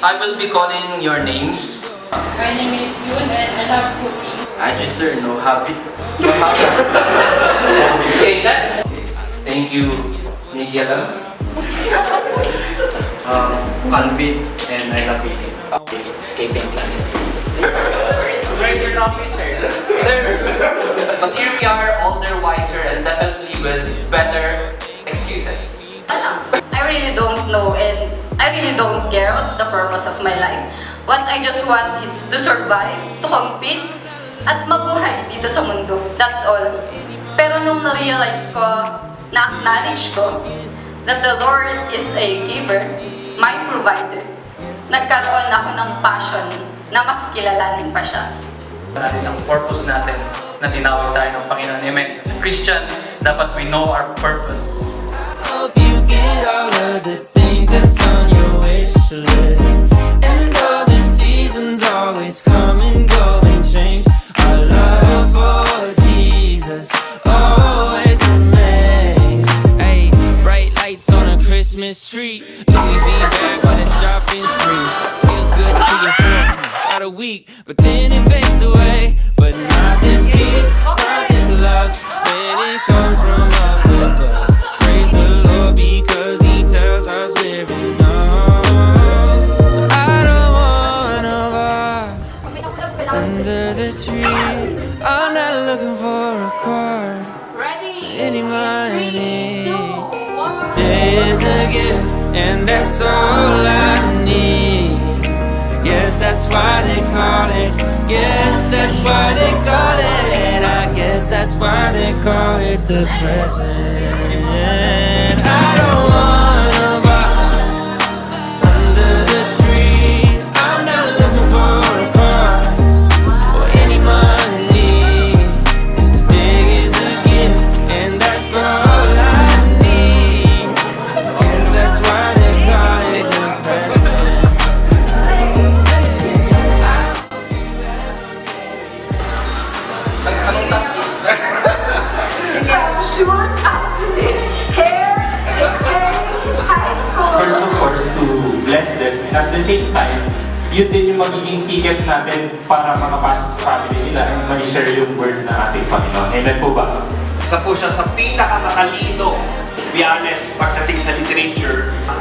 I will be calling your names. My name is June and I love cooking. Aji sir, no habit. Okay, next. Thank you, Miguel. Calvin and I love eating. Escaping classes. Where's your coffee, sir? But here we are, older, wiser, and definitely with better excuses. I really don't know and I really don't care what's the purpose of my life. What I just want is to survive, to compete, at mabuhay dito sa mundo. That's all. Pero nung na-realize ko, na-acknowledge ko, that the Lord is a giver, my provider, nagkaroon ako ng passion na mas kilalanin pa siya. Natin ang purpose natin na tinawag tayo ng Panginoon. Amen. As a Christian, dapat we know our purpose. Hope you get all of the things that's on your wish list. And all the seasons always come and go and change. Our love for Jesus always remains. Hey, bright lights on a Christmas tree. Louis V bag on a shopping spree. Feels good to you for about a week, but then it fades away. But not this peace, not this love, when it comes from up above. Praise the Lord because He tells us we're enough. So I don't wanna walk under the tree. I'm not looking for a card, any money. Today is a gift, and that's all I need. Yes, that's why they call it. Yes, that's why they call it. I guess that's why they call it the present. I don't wanna box under the tree. I'm not looking for a car or any money. 'Cause today is a gift, and that's all I need. Guess that's why they call it the present. Anong task? Shoes up to the hair, high school. First, of course, to bless them. And at the same time, yun din yung magiging ticket natin para makapasok sa family nila and may share yung word na ating Panginoon. Amen po ba? Isa po siya sa pinakamatalino, to be honest, pagdating sa literature, ang